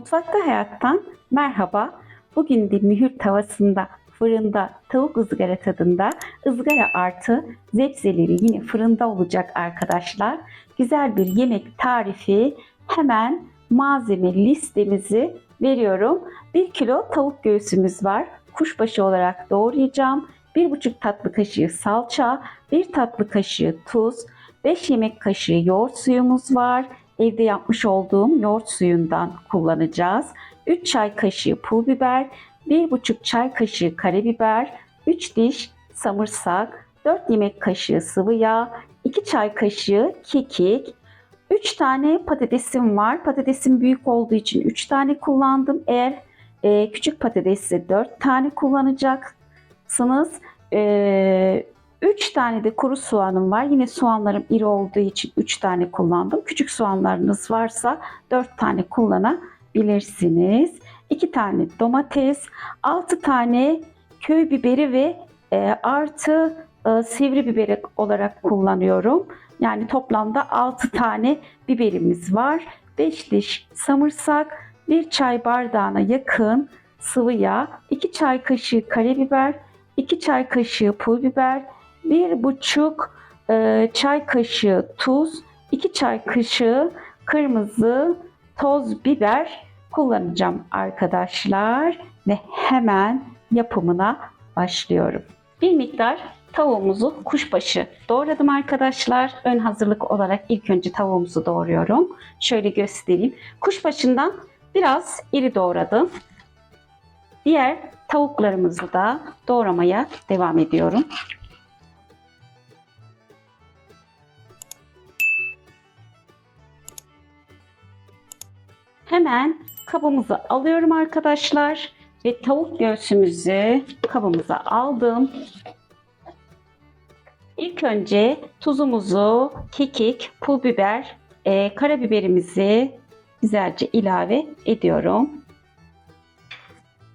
Mutfakta hayattan merhaba. Bugün de mühür tavasında, fırında, tavuk ızgara tadında, ızgara artı zebzeleri yine fırında olacak arkadaşlar. Güzel bir yemek tarifi. Hemen malzeme listemizi veriyorum. 1 kilo tavuk göğsümüz var. Kuşbaşı olarak doğrayacağım. 1,5 tatlı kaşığı salça, 1 tatlı kaşığı tuz, 5 yemek kaşığı yoğurt suyumuz var. Evde yapmış olduğum yoğurt suyundan kullanacağız. 3 çay kaşığı pul biber, 1,5 çay kaşığı karabiber, 3 diş samırsak, 4 yemek kaşığı sıvı yağ, 2 çay kaşığı kekik, 3 tane patatesim var. Patatesim büyük olduğu için 3 tane kullandım. Eğer küçük patatesse 4 tane kullanacaksınız. 3 tane de kuru soğanım var. Yine soğanlarım iri olduğu için 3 tane kullandım. Küçük soğanlarınız varsa 4 tane kullanabilirsiniz. 2 tane domates, 6 tane köy biberi ve artı sivri biberi olarak kullanıyorum. Yani toplamda 6 tane biberimiz var. 5 diş samırsak, 1 çay bardağına yakın sıvı yağ, 2 çay kaşığı karabiber, 2 çay kaşığı pul biber, 1,5 çay kaşığı tuz, 2 çay kaşığı kırmızı toz biber kullanacağım arkadaşlar ve hemen yapımına başlıyorum. Bir miktar tavuğumuzu kuşbaşı doğradım arkadaşlar. Ön hazırlık olarak ilk önce tavuğumuzu doğruyorum. Şöyle göstereyim. Kuşbaşından biraz iri doğradım. Diğer tavuklarımızı da doğramaya devam ediyorum. Hemen kabımızı alıyorum arkadaşlar ve tavuk göğsümüzü kabımıza aldım. İlk önce tuzumuzu, kekik, pul biber, karabiberimizi güzelce ilave ediyorum.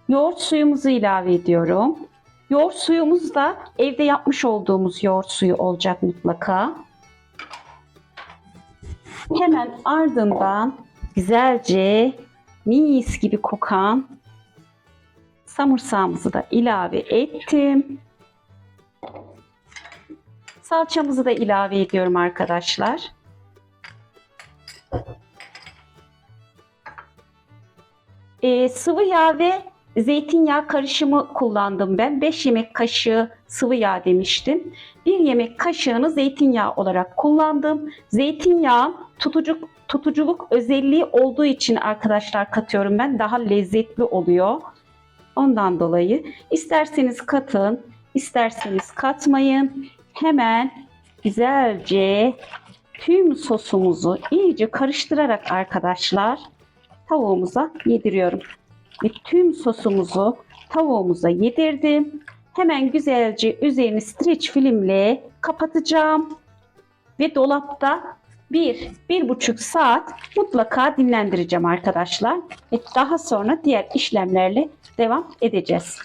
Yoğurt suyumuzu ilave ediyorum. Yoğurt suyumuz da evde yapmış olduğumuz yoğurt suyu olacak mutlaka. Hemen ardından güzelce mis gibi kokan samırsağımızı da ilave ettim. Salçamızı da ilave ediyorum arkadaşlar. Sıvı yağ ve zeytinyağı karışımı kullandım ben. 5 yemek kaşığı sıvı yağ demiştim. 1 yemek kaşığını zeytinyağı olarak kullandım. Zeytinyağı tutuculuk özelliği olduğu için arkadaşlar katıyorum ben. Daha lezzetli oluyor. Ondan dolayı isterseniz katın, isterseniz katmayın. Hemen güzelce tüm sosumuzu iyice karıştırarak arkadaşlar tavuğumuza yediriyorum. Ve tüm sosumuzu tavuğumuza yedirdim. Hemen güzelce üzerini streç filmle kapatacağım. Ve dolapta 1-1,5 saat mutlaka dinlendireceğim arkadaşlar. Ve daha sonra diğer işlemlerle devam edeceğiz.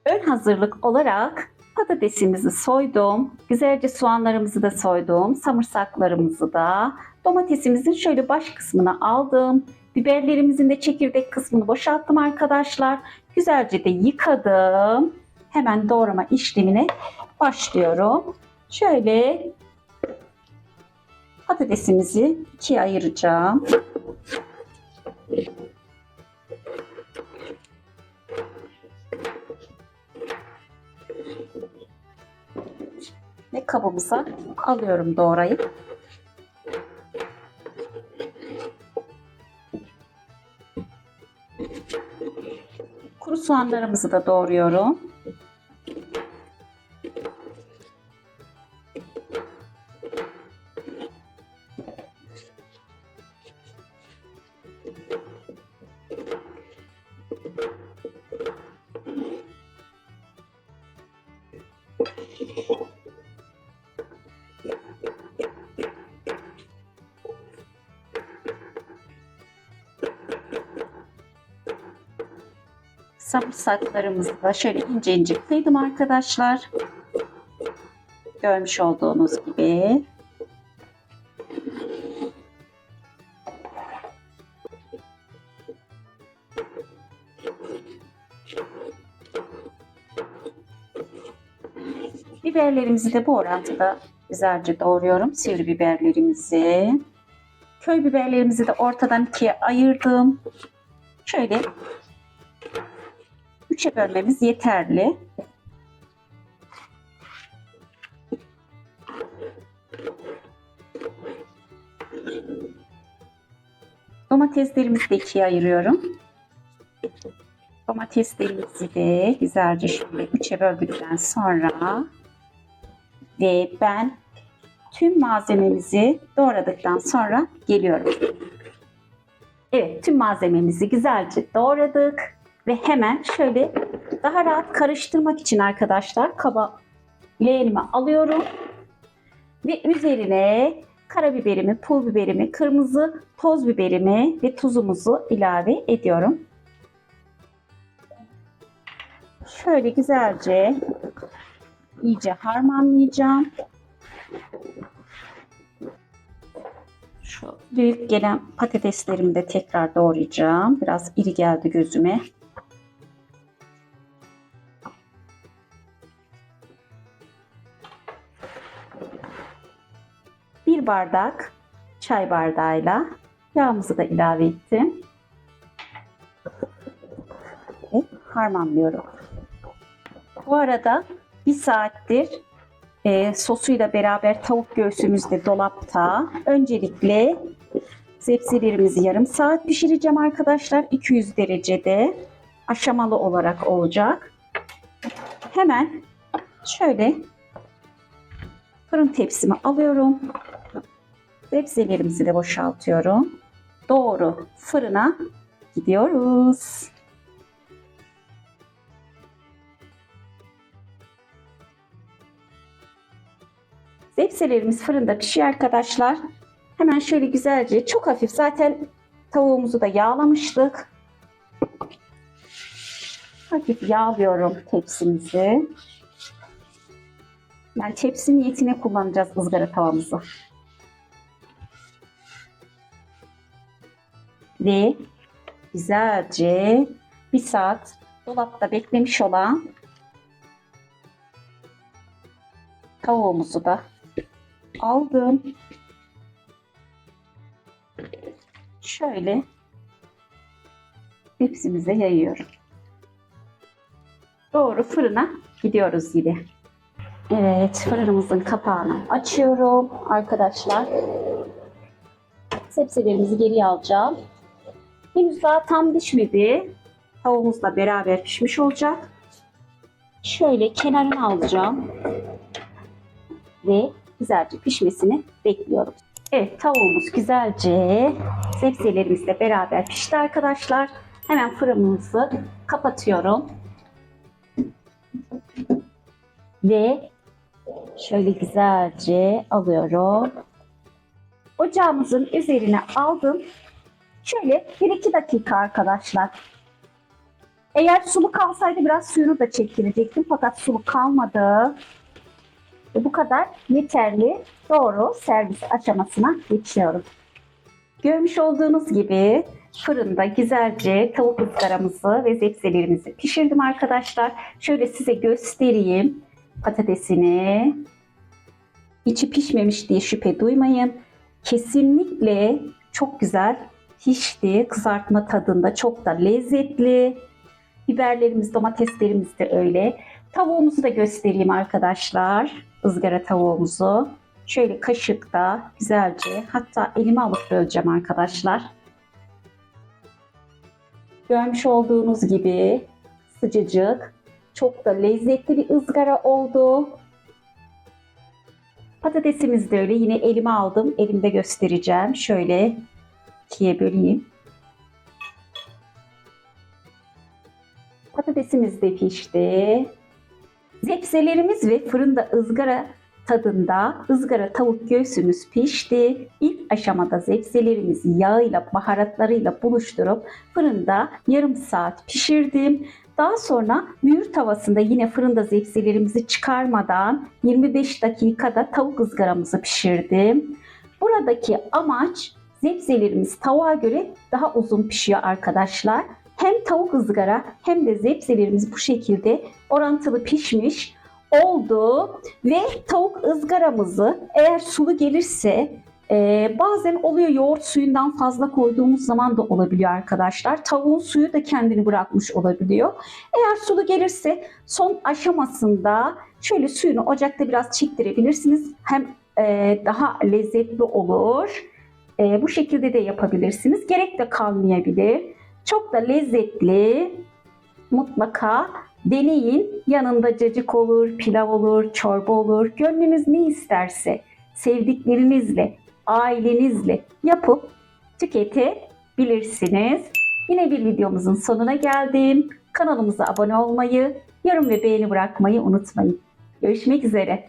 Ön hazırlık olarak patatesimizi soydum. Güzelce soğanlarımızı da soydum. Samırsaklarımızı da. Domatesimizin şöyle baş kısmını aldım. Biberlerimizin de çekirdek kısmını boşalttım arkadaşlar. Güzelce de yıkadım. Hemen doğrama işlemine başlıyorum. Şöyle patatesimizi ikiye ayıracağım. Ve kabımıza alıyorum doğrayıp. Kuru soğanlarımızı da doğruyorum. Sarımsaklarımızı da şöyle ince ince kıydım arkadaşlar. Görmüş olduğunuz gibi. Biberlerimizi de bu orantıda güzelce doğruyorum. Sivri biberlerimizi. Köy biberlerimizi de ortadan ikiye ayırdım. Şöyle 3'e bölmemiz yeterli. Domateslerimizi de ikiye ayırıyorum. Domateslerimizi de güzelce şöyle 3'e böldükten sonra ve ben tüm malzememizi doğradıktan sonra geliyorum. Evet, tüm malzememizi güzelce doğradık ve hemen şöyle daha rahat karıştırmak için arkadaşlar kaba leğenime alıyorum ve üzerine karabiberimi, pul biberimi, kırmızı toz biberimi ve tuzumuzu ilave ediyorum. Şöyle güzelce iyice harmanlayacağım. Şu büyük gelen patateslerimi de tekrar doğrayacağım. Biraz iri geldi gözüme. Bir bardak çay bardağıyla yağımızı da ilave ettim. Ve harmanlıyorum. Bu arada bir saattir sosuyla beraber tavuk göğsümüz de dolapta. Öncelikle zepselerimizi yarım saat pişireceğim arkadaşlar. 200 derecede aşamalı olarak olacak. Hemen şöyle fırın tepsimi alıyorum. Zepselerimizi de boşaltıyorum. Doğru fırına gidiyoruz. Zepselerimiz fırında pişiyor arkadaşlar. Hemen şöyle güzelce çok hafif zaten tavuğumuzu da yağlamıştık. Hafif yağlıyorum tepsimizi. Yani tepsi niyetine kullanacağız ızgara tavamızı. Ve güzelce bir saat dolapta beklemiş olan tavuğumuzu da aldım. Şöyle tepsimize yayıyorum. Doğru fırına gidiyoruz yine. Evet, fırınımızın kapağını açıyorum arkadaşlar. Sebzelerimizi geriye alacağım. Henüz daha tam pişmedi. Tavuğumuzla beraber pişmiş olacak. Şöyle kenarını alacağım. Ve güzelce pişmesini bekliyorum. Evet, tavuğumuz güzelce sebzelerimizle beraber pişti arkadaşlar. Hemen fırınımızı kapatıyorum. Ve şöyle güzelce alıyorum. Ocağımızın üzerine aldım. Şöyle 1-2 dakika arkadaşlar. Eğer sulu kalsaydı biraz suyunu da çektirecektim. Fakat sulu kalmadı. Bu kadar yeterli. Doğru servis aşamasına geçiyorum. Görmüş olduğunuz gibi fırında güzelce tavuk ızgaramızı ve zepselerimizi pişirdim arkadaşlar. Şöyle size göstereyim patatesini. İçi pişmemiş diye şüphe duymayın. Kesinlikle çok güzel pişti. Kızartma tadında çok da lezzetli. Biberlerimiz, domateslerimiz de öyle. Tavuğumuzu da göstereyim arkadaşlar. Izgara tavuğumuzu. Şöyle kaşıkta güzelce, hatta elime alıp böleceğim arkadaşlar. Görmüş olduğunuz gibi sıcacık, çok da lezzetli bir ızgara oldu. Patatesimiz de öyle. Yine elime aldım. Elimde göstereceğim. Şöyle ikiye böleyim. Patatesimiz de pişti. Zepselerimiz ve fırında ızgara tadında ızgara tavuk göğsümüz pişti. İlk aşamada zepselerimizi yağıyla, baharatlarıyla buluşturup fırında yarım saat pişirdim. Daha sonra mühür tavasında yine fırında zepselerimizi çıkarmadan 25 dakikada tavuk ızgaramızı pişirdim. Buradaki amaç zepselerimiz tavuğa göre daha uzun pişiyor arkadaşlar. Hem tavuk ızgara hem de zepselerimiz bu şekilde orantılı pişmiş. oldu ve tavuk ızgaramızı eğer sulu gelirse bazen oluyor yoğurt suyundan fazla koyduğumuz zaman da olabiliyor arkadaşlar. Tavuğun suyu da kendini bırakmış olabiliyor. Eğer sulu gelirse son aşamasında şöyle suyunu ocakta biraz çektirebilirsiniz. Hem daha lezzetli olur. Bu şekilde de yapabilirsiniz. Gerek de kalmayabilir. Çok da lezzetli. Mutlaka deneyin. Yanında cacık olur, pilav olur, çorba olur. Gönlünüz ne isterse sevdiklerinizle, ailenizle yapıp tüketebilirsiniz. Yine bir videomuzun sonuna geldim. Kanalımıza abone olmayı, yorum ve beğeni bırakmayı unutmayın. Görüşmek üzere.